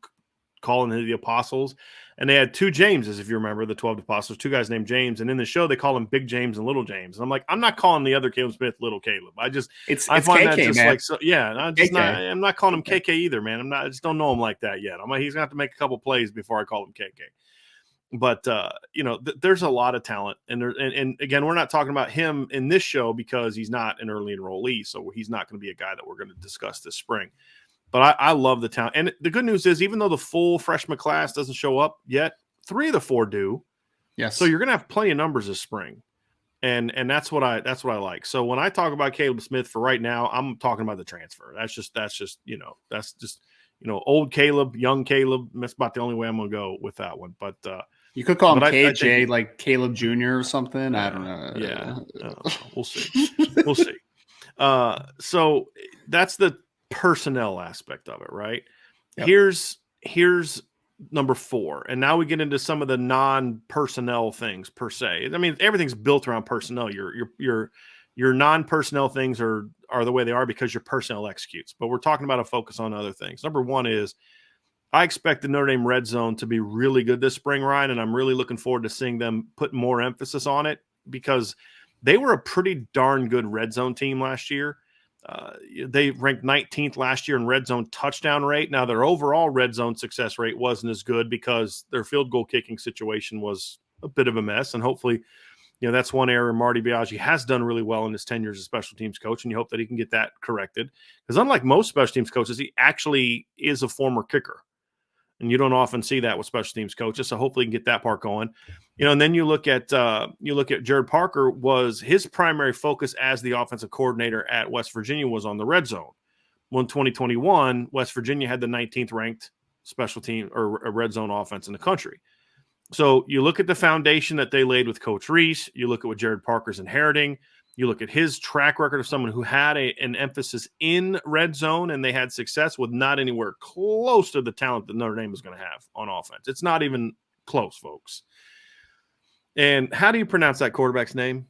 calling the apostles. And they had 2 Jameses, if you remember, the 12 apostles, 2 guys named James. And in the show, they call him Big James and Little James. And I'm like, I'm not calling the other Caleb Smith Little Caleb. I find KK, that just man. Like, so, yeah. I'm not calling him KK either, man. I just don't know him like that yet. He's gonna have to make a couple plays before I call him KK. But there's a lot of talent, and again, we're not talking about him in this show because he's not an early enrollee, so he's not going to be a guy that we're going to discuss this spring. But I love the talent. And the good news is, even though the full freshman class doesn't show up yet, 3 of the 4 do. Yes. So you're going to have plenty of numbers this spring. And that's what I like. So when I talk about Caleb Smith for right now, I'm talking about the transfer. That's just old Caleb, young Caleb. That's about the only way I'm going to go with that one. But you could call him KJ, like Caleb Jr. or something. I don't know. Yeah. We'll see. We'll see. So that's the personnel aspect of it, right? Yep. Here's number 4, and now we get into some of the non-personnel things per se. I mean, everything's built around personnel. Your non-personnel things are the way they are because your personnel executes. But we're talking about a focus on other things. Number 1 is I expect the Notre Dame red zone to be really good this spring, Ryan, and I'm really looking forward to seeing them put more emphasis on it because they were a pretty darn good red zone team last year. They ranked 19th last year in red zone touchdown rate. Now, their overall red zone success rate wasn't as good because their field goal kicking situation was a bit of a mess. And hopefully, that's one area Marty Biaggi has done really well in his 10 years as special teams coach. And you hope that he can get that corrected. Because unlike most special teams coaches, he actually is a former kicker. And you don't often see that with special teams coaches. So hopefully he can get that part going. And then you look at Jared Parker. Was his primary focus as the offensive coordinator at West Virginia was on the red zone. Well, in 2021, West Virginia had the 19th ranked special team or a red zone offense in the country. So you look at the foundation that they laid with Coach Reese. You look at what Jared Parker's inheriting. You look at his track record of someone who had an emphasis in red zone, and they had success with not anywhere close to the talent that Notre Dame is going to have on offense. It's not even close, folks. And how do you pronounce that quarterback's name?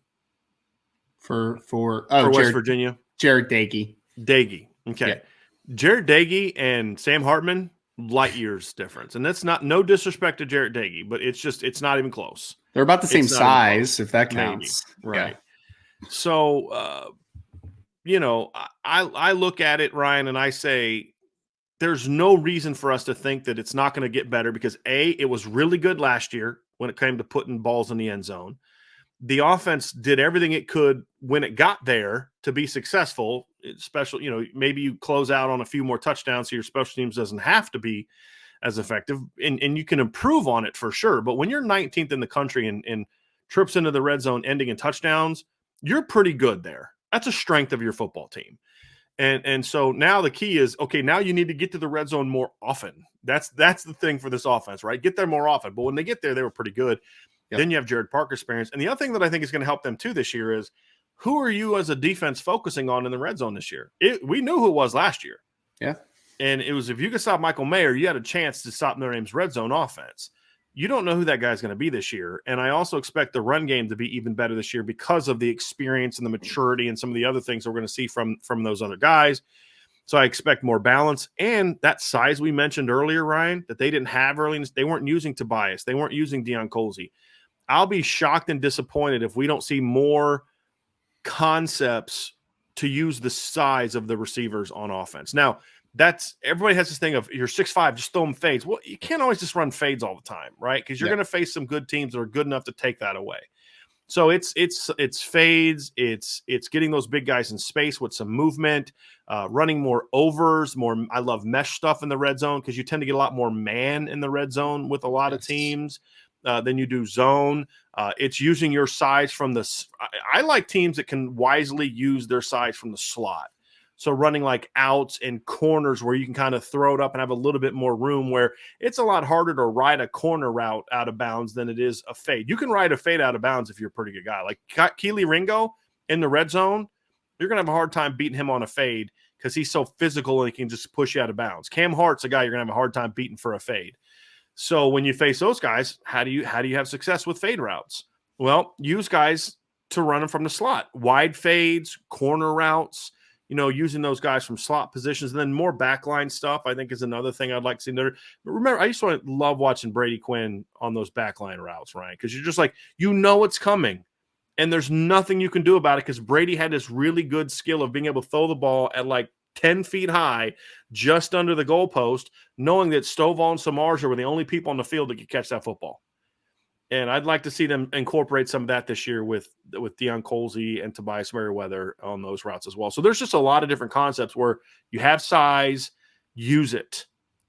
For West Virginia? Jared Dagey. Dagey. Okay. Yeah. Jared Dagey and Sam Hartman, light years difference. And that's no disrespect to Jared Dagey, but it's not even close. They're about the same size, if that counts. Maybe. Right. Yeah. So, I look at it, Ryan, and I say there's no reason for us to think that it's not going to get better because, A, it was really good last year when it came to putting balls in the end zone. The offense did everything it could when it got there to be successful. Maybe you close out on a few more touchdowns so your special teams doesn't have to be as effective, and you can improve on it for sure. But when you're 19th in the country and trips into the red zone ending in touchdowns, you're pretty good there. That's a strength of your football team. And so now the key is, okay, now you need to get to the red zone more often. That's the thing for this offense, right? Get there more often. But when they get there, they were pretty good. Yep. Then you have Jared Parker's experience. And the other thing that I think is going to help them too this year is, who are you as a defense focusing on in the red zone this year? We knew who it was last year. Yeah. And it was, if you could stop Michael Mayer, you had a chance to stop Notre Dame's red zone offense. You don't know who that guy's going to be this year. And I also expect the run game to be even better this year because of the experience and the maturity and some of the other things that we're going to see from those other guys. So I expect more balance. And that size we mentioned earlier, Ryan, that they didn't have early, they weren't using Tobias. They weren't using Deion Colzie. I'll be shocked and disappointed if we don't see more concepts to use the size of the receivers on offense. Now, that's, everybody has this thing of, you're 6'5", just throw them fades. Well, you can't always just run fades all the time, right? Because you're going to face some good teams that are good enough to take that away. So it's fades, it's getting those big guys in space with some movement, running more overs, more. I love mesh stuff in the red zone because you tend to get a lot more man in the red zone with a lot of teams than you do zone. It's using your size from the. I like teams that can wisely use their size from the slot. So running like outs and corners where you can kind of throw it up and have a little bit more room, where it's a lot harder to ride a corner route out of bounds than it is a fade. You can ride a fade out of bounds if you're a pretty good guy. Like Keely Ringo in the red zone, you're going to have a hard time beating him on a fade because he's so physical and he can just push you out of bounds. Cam Hart's a guy you're going to have a hard time beating for a fade. So when you face those guys, how do you have success with fade routes? Well, use guys to run them from the slot. Wide fades, corner routes, using those guys from slot positions, and then more backline stuff, I think, is another thing I'd like to see there. But remember, I used to love watching Brady Quinn on those backline routes, Ryan, because you're just like, it's coming, and there's nothing you can do about it because Brady had this really good skill of being able to throw the ball at like 10 feet high, just under the goalpost, knowing that Stovall and Samardzija were the only people on the field that could catch that football. And I'd like to see them incorporate some of that this year with Deion Colzie and Tobias Merriweather on those routes as well. So there's just a lot of different concepts where you have size, use it.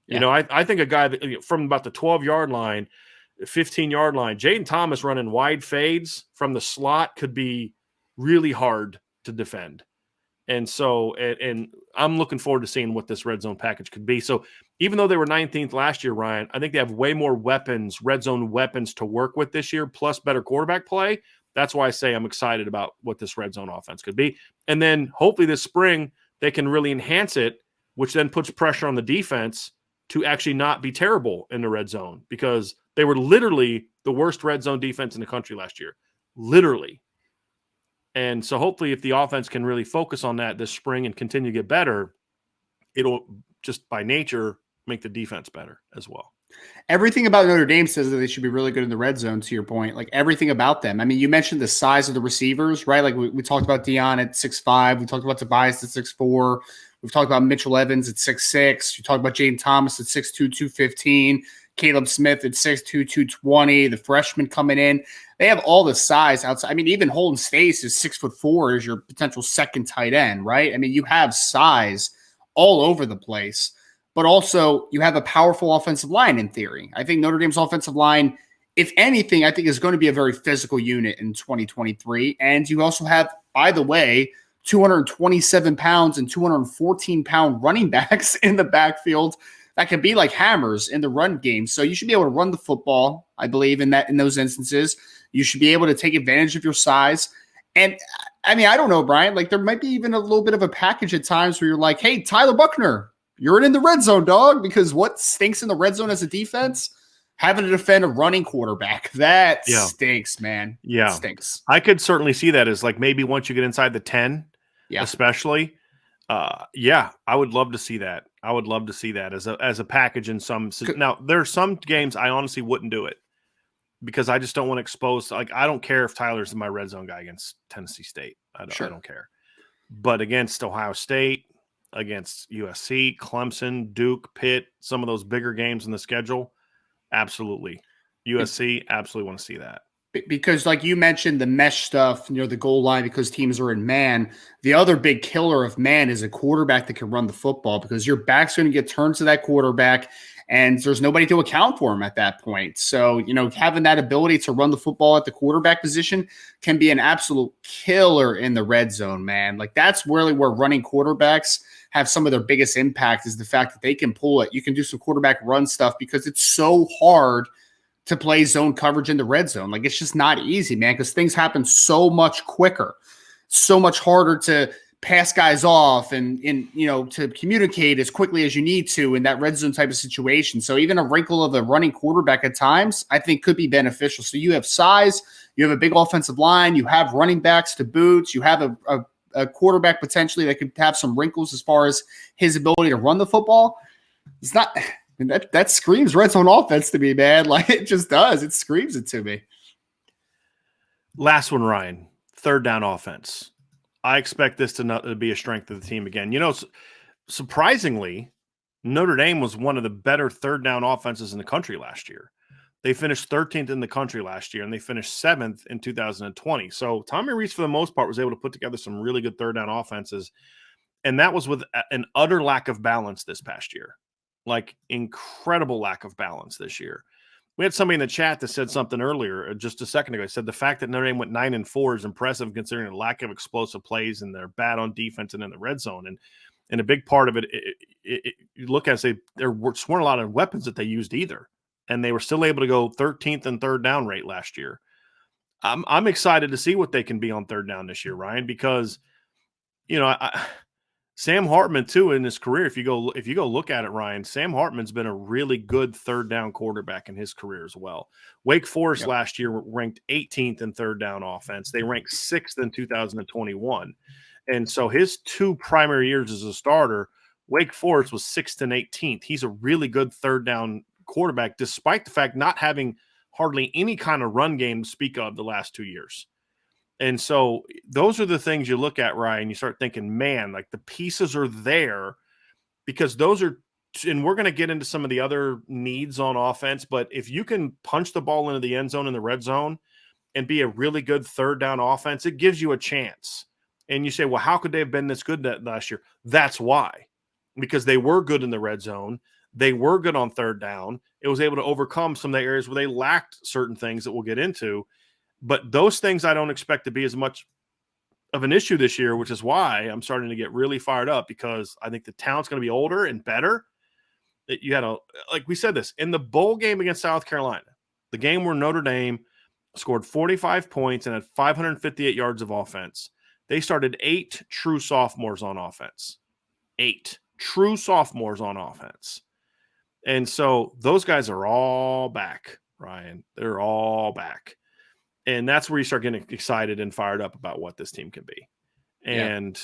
Yeah. I think a guy that, from about the 12-yard line, 15-yard line, Jaden Thomas running wide fades from the slot could be really hard to defend. And so, and I'm looking forward to seeing what this red zone package could be. So even though they were 19th last year, Ryan, I think they have way more weapons, red zone weapons to work with this year, plus better quarterback play. That's why I say I'm excited about what this red zone offense could be. And then hopefully this spring they can really enhance it, which then puts pressure on the defense to actually not be terrible in the red zone, because they were literally the worst red zone defense in the country last year. Literally. And so hopefully if the offense can really focus on that this spring and continue to get better, it'll just by nature make the defense better as well. Everything about Notre Dame says that they should be really good in the red zone, to your point. Like everything about them. I mean, you mentioned the size of the receivers, right? Like we talked about Deion at 6'5". We talked about Tobias at 6'4". We've talked about Mitchell Evans at 6'6". You talked about Jaden Thomas at 6'2", 215. Caleb Smith at 6'2", 220. The freshman coming in. They have all the size outside. I mean, even Holden Stace is 6'4" as your potential second tight end, right? I mean, you have size all over the place, but also you have a powerful offensive line in theory. I think Notre Dame's offensive line, if anything, I think is going to be a very physical unit in 2023. And you also have, by the way, 227 pounds and 214-pound running backs in the backfield that can be like hammers in the run game. So you should be able to run the football, I believe, in those instances. You should be able to take advantage of your size. And I mean, I don't know, Brian, like there might be even a little bit of a package at times where you're like, hey, Tyler Buckner, you're in the red zone, dog, because what stinks in the red zone as a defense? Having to defend a running quarterback. That stinks, man. Yeah. It stinks. I could certainly see that as like maybe once you get inside the 10, especially. I would love to see that. I would love to see that as a package in some. Now, there are some games I honestly wouldn't do it because I just don't want to expose. Like, I don't care if Tyler's my red zone guy against Tennessee State. I don't care. But against Ohio State, against USC, Clemson, Duke, Pitt, some of those bigger games in the schedule, absolutely. USC, absolutely want to see that. Because like you mentioned, the mesh stuff near the goal line because teams are in man. The other big killer of man is a quarterback that can run the football because your back's going to get turned to that quarterback. and there's nobody to account for him at that point. So, having that ability to run the football at the quarterback position can be an absolute killer in the red zone, man. Like, that's really where running quarterbacks have some of their biggest impact, is the fact that they can pull it. You can do some quarterback run stuff because it's so hard to play zone coverage in the red zone. Like, it's just not easy, man, because things happen so much quicker, so much harder to pass guys off and to communicate as quickly as you need to in that red zone type of situation. So even a wrinkle of a running quarterback at times, I think, could be beneficial. So you have size, you have a big offensive line, you have running backs to boot, you have a quarterback potentially that could have some wrinkles as far as his ability to run the football. It's not that screams red zone offense to me, man. Like, it just does. It screams it to me. Last one, Ryan. Third down offense. I expect this to be a strength of the team again. Surprisingly, Notre Dame was one of the better third down offenses in the country last year. They finished 13th in the country last year, and they finished 7th in 2020. So Tommy Rees, for the most part, was able to put together some really good third down offenses, and that was with an utter lack of balance this past year. Like, incredible lack of balance this year. We had somebody in the chat that said something earlier, just a second ago. He said the fact that Notre Dame went 9-4 is impressive considering the lack of explosive plays, and they're bad on defense and in the red zone. And a big part of it, you look at it and say there weren't a lot of weapons that they used either. And they were still able to go 13th in third down rate last year. I'm excited to see what they can be on third down this year, Ryan, because, Sam Hartman too in his career. If you go look at it, Ryan, Sam Hartman's been a really good third down quarterback in his career as well. Wake Forest last year ranked 18th in third down offense. They ranked 6th in 2021, and so his two primary years as a starter, Wake Forest was 6th and 18th. He's a really good third down quarterback, despite the fact not having hardly any kind of run game to speak of the last 2 years. And so those are the things you look at, Ryan. You start thinking, man, like, the pieces are there, because those are, and we're going to get into some of the other needs on offense, but if you can punch the ball into the end zone in the red zone and be a really good third down offense, it gives you a chance. And you say, well, how could they have been this good last year? That's why, because they were good in the red zone. They were good on third down. It was able to overcome some of the areas where they lacked certain things that we'll get into. But those things I don't expect to be as much of an issue this year, which is why I'm starting to get really fired up, because I think the talent's going to be older and better. You had like we said this, in the bowl game against South Carolina, the game where Notre Dame scored 45 points and had 558 yards of offense. They started 8 true sophomores on offense. 8 true sophomores on offense. And so those guys are all back, Ryan. They're all back. And that's where you start getting excited and fired up about what this team can be. And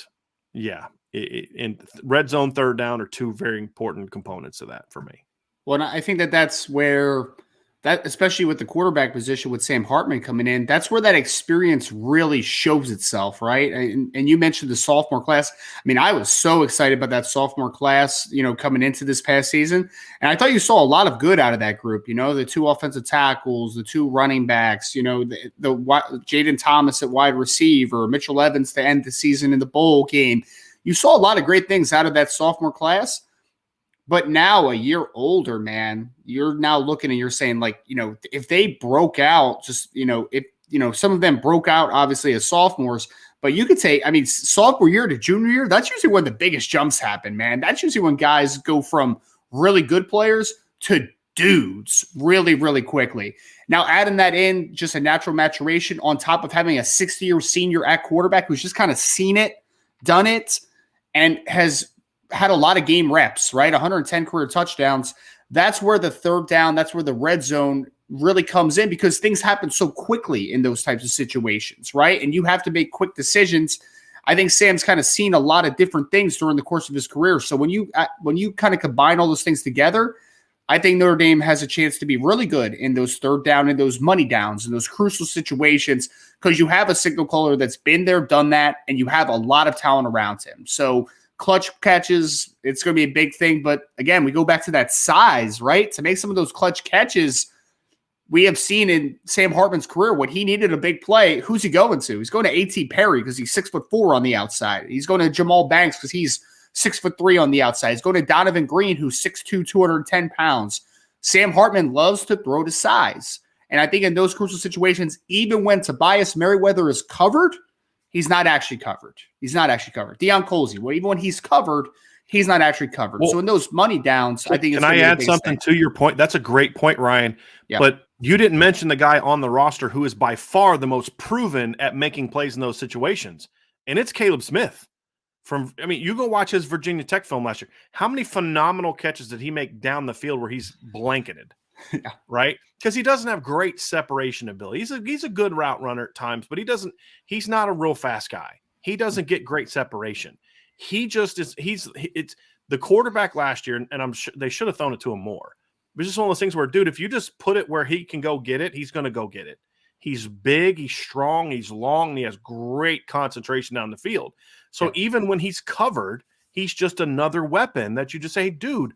and red zone, third down are two very important components of that for me. Well, I think that's where that, especially with the quarterback position with Sam Hartman coming in, that's where that experience really shows itself, right? And you mentioned the sophomore class. I mean, I was so excited about that sophomore class, coming into this past season. And I thought you saw a lot of good out of that group, the 2 offensive tackles, the 2 running backs, the Jaden Thomas at wide receiver, Mitchell Evans to end the season in the bowl game. You saw a lot of great things out of that sophomore class. But now, a year older, man, you're now looking and you're saying, like, if they broke out, just, if some of them broke out, obviously, as sophomores, but you could say, I mean, sophomore year to junior year, that's usually when the biggest jumps happen, man. That's usually when guys go from really good players to dudes really, really quickly. Now, adding that in, just a natural maturation on top of having a 6th-year senior at quarterback who's just kind of seen it, done it, and has had a lot of game reps, right? 110 career touchdowns. That's where the third down, that's where the red zone really comes in, because things happen so quickly in those types of situations, right? And you have to make quick decisions. I think Sam's kind of seen a lot of different things during the course of his career. So when you kind of combine all those things together, I think Notre Dame has a chance to be really good in those third down and those money downs and those crucial situations, because you have a signal caller that's been there, done that, and you have a lot of talent around him. So clutch catches, it's going to be a big thing. But again, we go back to that size, right? To make some of those clutch catches, we have seen in Sam Hartman's career, when he needed a big play, who's he going to? He's going to A.T. Perry because he's 6'4" on the outside. He's going to Jamal Banks because he's 6'3" on the outside. He's going to Donovan Green, who's 6'2", 210 pounds. Sam Hartman loves to throw to size. And I think in those crucial situations, even when Tobias Merriweather is covered, he's not actually covered. He's not actually covered. Deion Colzie, well, even when he's covered, he's not actually covered. Well, so in those money downs, I think it's can I add something to your point? That's a great point, Ryan. Yeah. But you didn't mention the guy on the roster who is by far the most proven at making plays in those situations, and it's Caleb Smith. You go watch his Virginia Tech film last year. How many phenomenal catches did he make down the field where he's blanketed? Yeah. Right? Because he doesn't have great separation ability. He's a good route runner at times, but he's not a real fast guy. He doesn't get great separation. He just is. It's the quarterback last year, and I'm sure they should have thrown it to him more. It's just one of those things where, dude, if you just put it where he can go get it, he's going to go get it. He's big, he's strong, he's long, and he has great concentration down the field. So even when he's covered, he's just another weapon that you just say, hey, dude,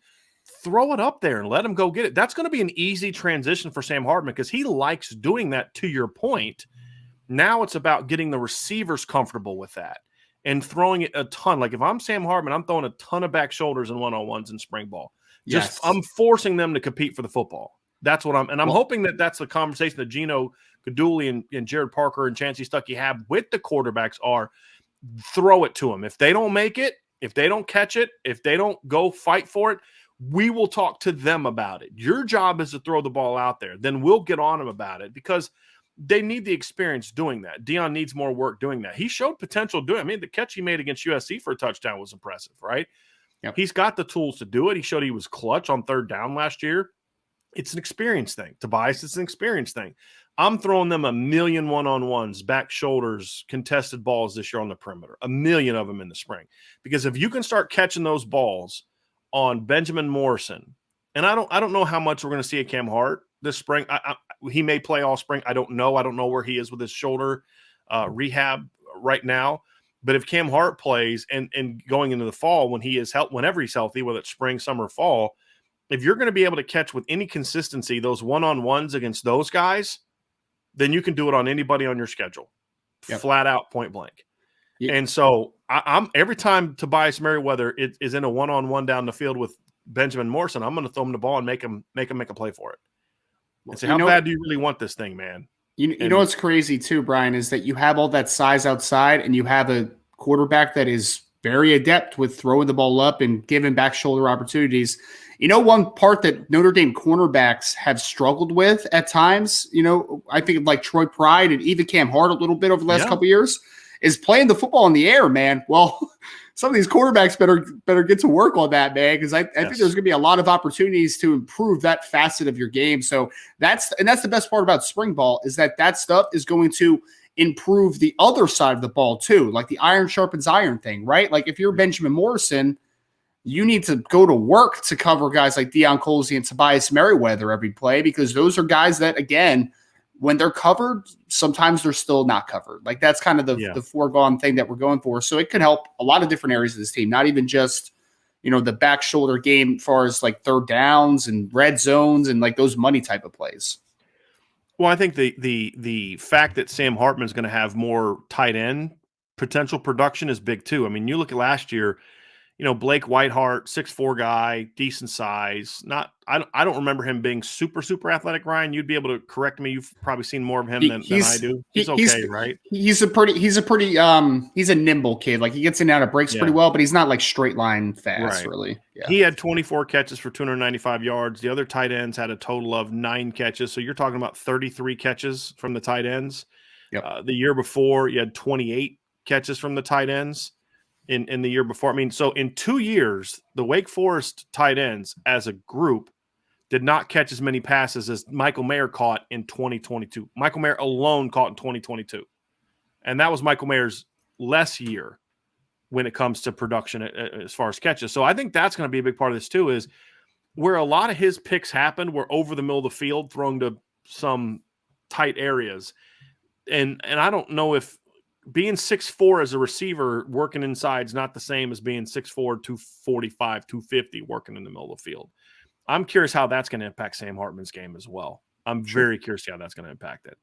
throw it up there and let him go get it. That's going to be an easy transition for Sam Hartman because he likes doing that, to your point. Now it's about getting the receivers comfortable with that and throwing it a ton. Like if I'm Sam Hartman, I'm throwing a ton of back shoulders and one-on-ones in spring ball. I'm forcing them to compete for the football. That's what I'm hoping that that's the conversation that Gino Gaduli and Jared Parker and Chancey Stuckey have with the quarterbacks are throw it to them. If they don't make it, if they don't catch it, if they don't go fight for it, we will talk to them about it. Your job is to throw the ball out there. Then we'll get on them about it because they need the experience doing that. Deion needs more work doing that. He showed potential doing it. I mean, the catch he made against USC for a touchdown was impressive, right? Yep. He's got the tools to do it. He showed he was clutch on third down last year. It's an experience thing. Tobias, it's an experience thing. I'm throwing them a million one-on-ones, back shoulders, contested balls this year on the perimeter, a million of them in the spring. Because if you can start catching those balls on Benjamin Morrison, and I don't know how much we're going to see at Cam Hart this spring. He may play all spring. I don't know. I don't know where he is with his shoulder rehab right now. But if Cam Hart plays and going into the fall when he is whenever he's healthy, whether it's spring, summer, fall, if you're going to be able to catch with any consistency those one-on-ones against those guys, then you can do it on anybody on your schedule, flat out, point blank. Yep. And so I'm every time Tobias Merriweather is in a one-on-one down the field with Benjamin Morrison, I'm going to throw him the ball and make him make a play for it. And say, how bad do you really want this thing, man? You know what's crazy too, Brian, is that you have all that size outside and you have a quarterback that is very adept with throwing the ball up and giving back shoulder opportunities. You know, one part that Notre Dame cornerbacks have struggled with at times, I think of like Troy Pride and even Cam Hart a little bit over the last couple of years, is playing the football in the air, man. Well, some of these quarterbacks better get to work on that, man, because I think there's going to be a lot of opportunities to improve that facet of your game. So that's the best part about spring ball is that stuff is going to improve the other side of the ball too, like the iron sharpens iron thing, right? Like if you're Benjamin Morrison, you need to go to work to cover guys like Deion Colzie and Tobias Merriweather every play because those are guys that, again, when they're covered, sometimes they're still not covered. Like that's kind of the foregone thing that we're going for. So it could help a lot of different areas of this team, not even just, the back shoulder game as far as like third downs and red zones and like those money type of plays. Well, I think the fact that Sam Hartman is going to have more tight end potential production is big too. I mean, you look at last year, Blake Whiteheart, 6'4" guy, decent size. I don't remember him being super, super athletic, Ryan. You'd be able to correct me. You've probably seen more of him than I do. He's okay, right? He's a nimble kid. Like he gets in and out of breaks pretty well, but he's not like straight line fast, really. Yeah. He had 24 catches for 295 yards. The other tight ends had a total of 9 catches. So you're talking about 33 catches from the tight ends. Yep. The year before, you had 28 catches from the tight ends. In the year before. I mean, so in 2 years, the Wake Forest tight ends as a group did not catch as many passes as Michael Mayer caught in 2022. Michael Mayer alone caught in 2022. And that was Michael Mayer's less year when it comes to production as far as catches. So I think that's going to be a big part of this too, is where a lot of his picks happened were over the middle of the field, thrown to some tight areas. And I don't know if being 6'4" as a receiver working inside is not the same as being 6'4", 245, 250 working in the middle of the field. I'm curious how that's going to impact Sam Hartman's game as well. I'm very curious how that's going to impact it.